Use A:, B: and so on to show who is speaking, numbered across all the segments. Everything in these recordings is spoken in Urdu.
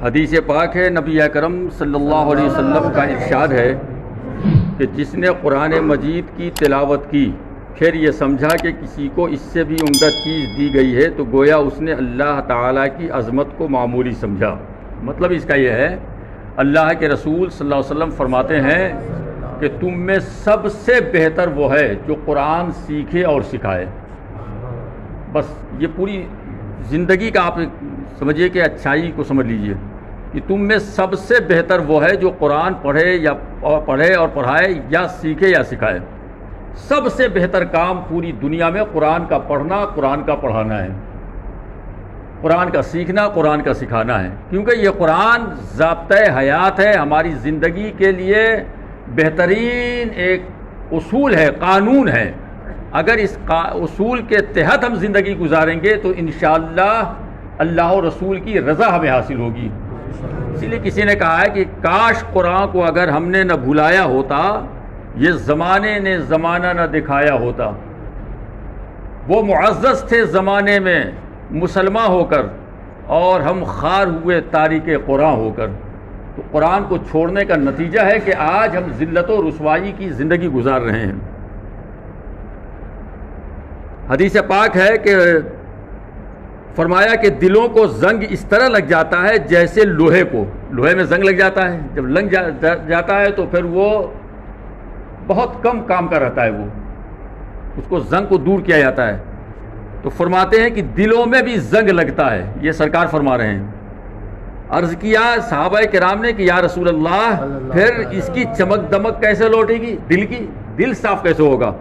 A: حدیث پاک ہے، نبی اکرم صلی اللہ علیہ وسلم کا ارشاد ہے کہ جس نے قرآن مجید کی تلاوت کی پھر یہ سمجھا کہ کسی کو اس سے بھی عمدہ چیز دی گئی ہے تو گویا اس نے اللہ تعالیٰ کی عظمت کو معمولی سمجھا۔ مطلب اس کا یہ ہے، اللہ کے رسول صلی اللہ علیہ وسلم فرماتے ہیں کہ تم میں سب سے بہتر وہ ہے جو قرآن سیکھے اور سکھائے۔ بس یہ پوری زندگی کا آپ سمجھیے کہ اچھائی کو سمجھ لیجئے کہ تم میں سب سے بہتر وہ ہے جو قرآن پڑھے اور پڑھائے یا سیکھے یا سکھائے۔ سب سے بہتر کام پوری دنیا میں قرآن کا پڑھنا، قرآن کا پڑھانا ہے، قرآن کا سیکھنا، قرآن کا سکھانا ہے، کیونکہ یہ قرآن ضابطۂ حیات ہے، ہماری زندگی کے لیے بہترین ایک اصول ہے، قانون ہے۔ اگر اس اصول کے تحت ہم زندگی گزاریں گے تو انشاءاللہ اللہ و رسول کی رضا ہمیں حاصل ہوگی۔ اسی لیے کسی نے کہا ہے کہ کاش قرآن کو اگر ہم نے نہ بھلایا ہوتا، یہ زمانے نے زمانہ نہ دکھایا ہوتا۔ وہ معزز تھے زمانے میں مسلمان ہو کر اور ہم خوار ہوئے تارک قرآن ہو کر۔ تو قرآن کو چھوڑنے کا نتیجہ ہے کہ آج ہم ذلت و رسوائی کی زندگی گزار رہے ہیں۔ حدیث پاک ہے کہ فرمایا کہ دلوں کو زنگ اس طرح لگ جاتا ہے جیسے لوہے میں زنگ لگ جاتا ہے، جب لگ جاتا ہے تو پھر وہ بہت کم کام کا رہتا ہے، وہ اس کو زنگ کو دور کیا جاتا ہے۔ تو فرماتے ہیں کہ دلوں میں بھی زنگ لگتا ہے، یہ سرکار فرما رہے ہیں۔ عرض کیا صحابہ کرام نے کہ یا رسول اللہ پھر اس کی چمک دمک کیسے لوٹے گی، دل صاف کیسے ہوگا؟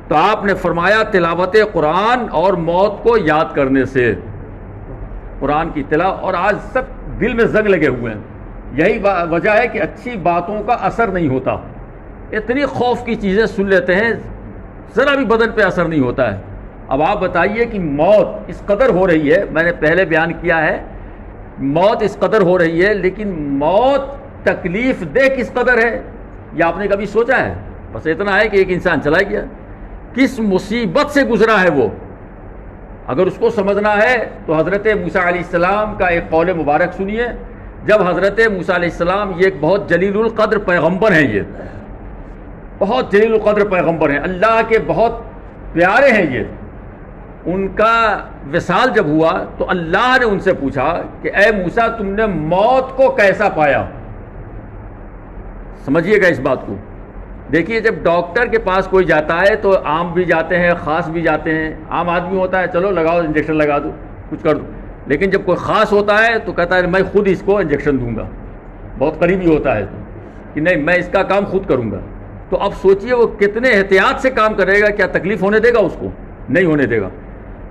A: تو آپ نے فرمایا تلاوت قرآن اور موت کو یاد کرنے سے۔ قرآن کی تلاوت، اور آج سب دل میں زنگ لگے ہوئے ہیں، یہی وجہ ہے کہ اچھی باتوں کا اثر نہیں ہوتا۔ اتنی خوف کی چیزیں سن لیتے ہیں، ذرا بھی بدن پہ اثر نہیں ہوتا ہے۔ اب آپ بتائیے کہ موت اس قدر ہو رہی ہے، میں نے پہلے بیان کیا ہے، موت اس قدر ہو رہی ہے، لیکن موت تکلیف دہ کس قدر ہے یہ آپ نے کبھی سوچا ہے؟ بس اتنا ہے کہ ایک انسان چلا گیا، کس مصیبت سے گزرا ہے وہ۔ اگر اس کو سمجھنا ہے تو حضرت موسیٰ علیہ السلام کا ایک قول مبارک سنیے۔ جب حضرت موسیٰ علیہ السلام، یہ ایک بہت جلیل القدر پیغمبر ہیں، یہ بہت جلیل القدر پیغمبر ہیں، اللہ کے بہت پیارے ہیں یہ۔ ان کا وصال جب ہوا تو اللہ نے ان سے پوچھا کہ اے موسیٰ تم نے موت کو کیسا پایا؟ سمجھیے گا اس بات کو۔ دیکھیے جب ڈاکٹر کے پاس کوئی جاتا ہے تو عام بھی جاتے ہیں، خاص بھی جاتے ہیں۔ عام آدمی ہوتا ہے چلو لگاؤ، انجیکشن لگا دو، کچھ کر دو، لیکن جب کوئی خاص ہوتا ہے تو کہتا ہے میں خود اس کو انجیکشن دوں گا، بہت قریبی ہوتا ہے تو کہ نہیں میں اس کا کام خود کروں گا۔ تو اب سوچئے وہ کتنے احتیاط سے کام کرے گا، کیا تکلیف ہونے دے گا اس کو؟ نہیں ہونے دے گا۔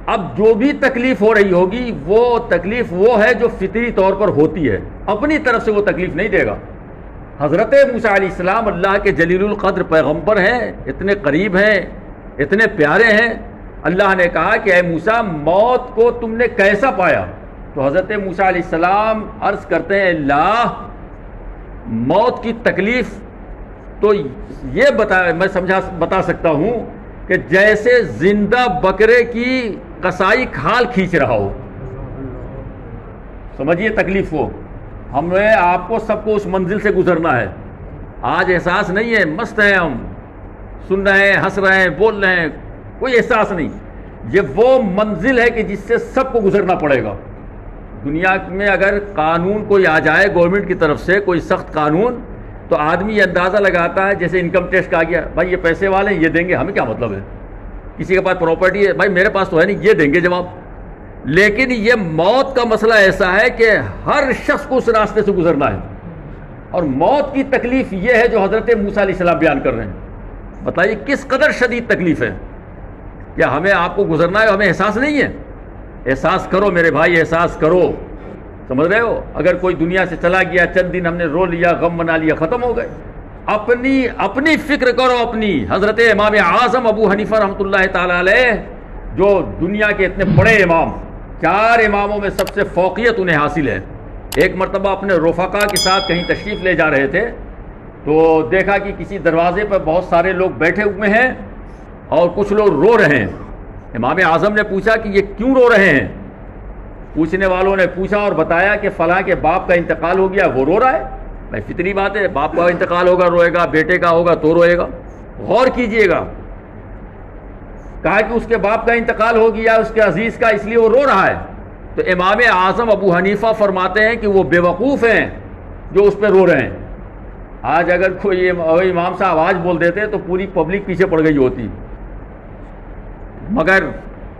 A: اب جو بھی تکلیف ہو رہی ہوگی وہ تکلیف وہ ہے جو فطری طور پر ہوتی ہے، اپنی طرف سے وہ تکلیف نہیں دے گا۔ حضرت موسیٰ علیہ السلام اللہ کے جلیل القدر پیغمبر ہیں، اتنے قریب ہیں، اتنے پیارے ہیں۔ اللہ نے کہا کہ اے موسیٰ موت کو تم نے کیسا پایا؟ تو حضرت موسیٰ علیہ السلام عرض کرتے ہیں اللہ موت کی تکلیف تو یہ میں بتا سکتا ہوں کہ جیسے زندہ بکرے کی قصائی کھال کھینچ رہا ہو۔ سمجھیے تکلیف وہ، ہمیں آپ کو سب کو اس منزل سے گزرنا ہے۔ آج احساس نہیں ہے، مست ہیں ہم، سن رہے ہیں، ہنس رہے ہیں، بول رہے ہیں، کوئی احساس نہیں۔ یہ وہ منزل ہے کہ جس سے سب کو گزرنا پڑے گا۔ دنیا میں اگر قانون کوئی آ جائے گورنمنٹ کی طرف سے، کوئی سخت قانون، تو آدمی یہ اندازہ لگاتا ہے جیسے انکم ٹیکس کا آ گیا، بھائی یہ پیسے والے ہیں یہ دیں گے، ہمیں کیا مطلب ہے؟ کسی کے پاس پراپرٹی ہے، بھائی میرے پاس تو ہے نہیں، یہ دیں گے جواب۔ لیکن یہ موت کا مسئلہ ایسا ہے کہ ہر شخص کو اس راستے سے گزرنا ہے، اور موت کی تکلیف یہ ہے جو حضرت موسیٰ علیہ السلام بیان کر رہے ہیں۔ بتائیے کس قدر شدید تکلیف ہے، کیا ہمیں آپ کو گزرنا ہے، ہمیں احساس نہیں ہے؟ احساس کرو میرے بھائی، احساس کرو، سمجھ رہے ہو؟ اگر کوئی دنیا سے چلا گیا، چند دن ہم نے رو لیا، غم منا لیا، ختم ہو گئے۔ اپنی فکر کرو اپنی۔ حضرت امام اعظم ابو حنیفہ رحمۃ اللہ تعالی علیہ جو دنیا کے اتنے بڑے امام، 4 اماموں میں سب سے فوقیت انہیں حاصل ہے۔ ایک مرتبہ اپنے رفقا کے ساتھ کہیں تشریف لے جا رہے تھے تو دیکھا کہ کسی دروازے پر بہت سارے لوگ بیٹھے ہوئے ہیں اور کچھ لوگ رو رہے ہیں۔ امام اعظم نے پوچھا کہ یہ کیوں رو رہے ہیں؟ پوچھنے والوں نے پوچھا اور بتایا کہ فلاں کے باپ کا انتقال ہو گیا، وہ رو رہا ہے۔ بھائی فطری بات ہے، باپ کا انتقال ہوگا روئے گا، بیٹے کا ہوگا تو روئے گا۔ غور کیجئے گا، کہا کہ اس کے باپ کا انتقال ہو گیا اس کے عزیز کا، اس لیے وہ رو رہا ہے۔ تو امام اعظم ابو حنیفہ فرماتے ہیں کہ وہ بے وقوف ہیں جو اس پہ رو رہے ہیں۔ آج اگر کوئی امام صاحب آواز بول دیتے تو پوری پبلک پیچھے پڑ گئی ہوتی، مگر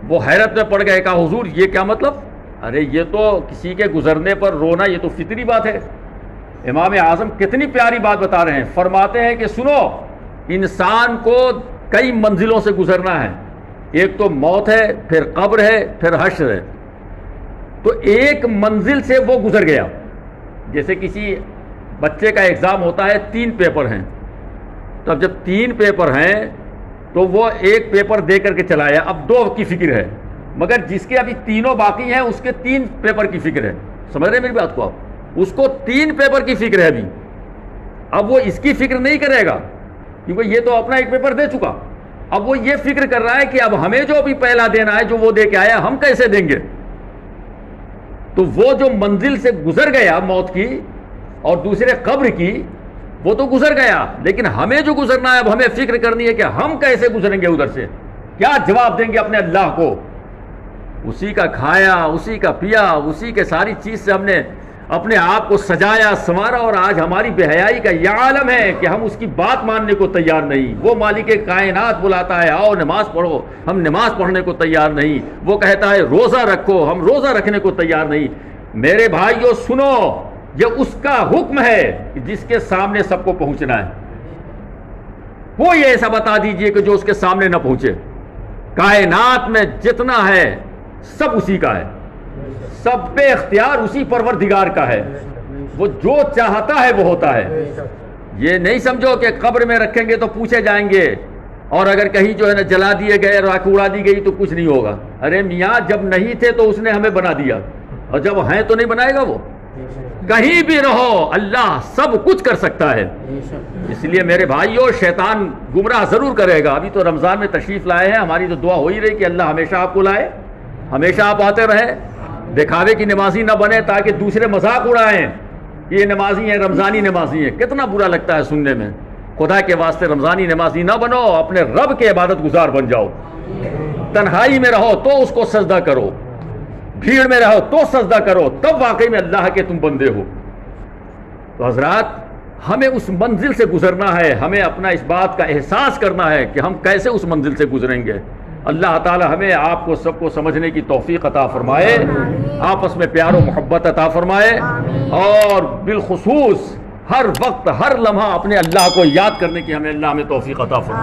A: وہ حیرت میں پڑ گئے، کہا حضور یہ کیا مطلب؟ ارے یہ تو کسی کے گزرنے پر رونا یہ تو فطری بات ہے۔ امام اعظم کتنی پیاری بات بتا رہے ہیں، فرماتے ہیں کہ سنو، انسان کو کئی منزلوں سے گزرنا ہے، ایک تو موت ہے، پھر قبر ہے، پھر حشر ہے۔ تو ایک منزل سے وہ گزر گیا، جیسے کسی بچے کا ایگزام ہوتا ہے، 3 پیپر ہیں، تو اب جب 3 پیپر ہیں تو وہ ایک پیپر دے کر کے چلایا، اب 2 کی فکر ہے، مگر جس کے ابھی تینوں باقی ہیں اس کے 3 پیپر کی فکر ہے۔ سمجھ رہے ہیں میری بات کو آپ؟ اس کو 3 پیپر کی فکر ہے ابھی، اب وہ اس کی فکر نہیں کرے گا کیونکہ یہ تو اپنا ایک پیپر دے چکا، اب وہ یہ فکر کر رہا ہے کہ اب ہمیں جو ابھی پہلا دینا ہے جو وہ دے کے آیا ہم کیسے دیں گے۔ تو وہ جو منزل سے گزر گیا موت کی اور دوسرے قبر کی، وہ تو گزر گیا، لیکن ہمیں جو گزرنا ہے اب ہمیں فکر کرنی ہے کہ ہم کیسے گزریں گے، ادھر سے کیا جواب دیں گے اپنے اللہ کو۔ اسی کا کھایا، اسی کا پیا، اسی کے ساری چیز سے ہم نے اپنے آپ کو سجایا سنوارا، اور آج ہماری بے حیائی کا یہ عالم ہے کہ ہم اس کی بات ماننے کو تیار نہیں۔ وہ مالک کائنات بلاتا ہے آؤ نماز پڑھو، ہم نماز پڑھنے کو تیار نہیں۔ وہ کہتا ہے روزہ رکھو، ہم روزہ رکھنے کو تیار نہیں۔ میرے بھائیو سنو، یہ اس کا حکم ہے جس کے سامنے سب کو پہنچنا ہے۔ کوئی ایسا بتا دیجئے کہ جو اس کے سامنے نہ پہنچے۔ کائنات میں جتنا ہے سب اسی کا ہے، سب پہ اختیار اسی پروردگار کا ہے، وہ جو چاہتا ہے وہ ہوتا ہے۔ یہ نہیں سمجھو کہ قبر میں رکھیں گے تو پوچھے جائیں گے، اور اگر کہیں جو ہے نا جلا دیے گئے، راکھ اڑا دی گئی تو کچھ نہیں ہوگا۔ ارے میاں جب نہیں تھے تو اس نے ہمیں بنا دیا، اور جب ہیں تو نہیں بنائے گا وہ؟ کہیں بھی رہو اللہ سب کچھ کر سکتا ہے۔ اس لیے میرے بھائیو شیطان گمراہ ضرور کرے گا۔ ابھی تو رمضان میں تشریف لائے ہیں، ہماری تو دعا ہو ہی رہی کہ اللہ ہمیشہ آپ کو لائے، ہمیشہ آپ آتے رہے، دکھاوے کی نمازی نہ بنے تاکہ دوسرے مذاق اڑائیں یہ نمازی ہیں، رمضانی نمازی ہیں۔ کتنا برا لگتا ہے سننے میں۔ خدا کے واسطے رمضانی نمازی نہ بنو، اپنے رب کے عبادت گزار بن جاؤ۔ تنہائی میں رہو تو اس کو سجدہ کرو، بھیڑ میں رہو تو سجدہ کرو، تب واقعی میں اللہ کے تم بندے ہو۔ تو حضرات ہمیں اس منزل سے گزرنا ہے، ہمیں اپنا اس بات کا احساس کرنا ہے کہ ہم کیسے اس منزل سے گزریں گے۔ اللہ تعالی ہمیں آپ کو سب کو سمجھنے کی توفیق عطا فرمائے، آپس میں پیار و محبت عطا فرمائے، اور بالخصوص ہر وقت ہر لمحہ اپنے اللہ کو یاد کرنے کی ہمیں اللہ میں توفیق عطا فرمائے۔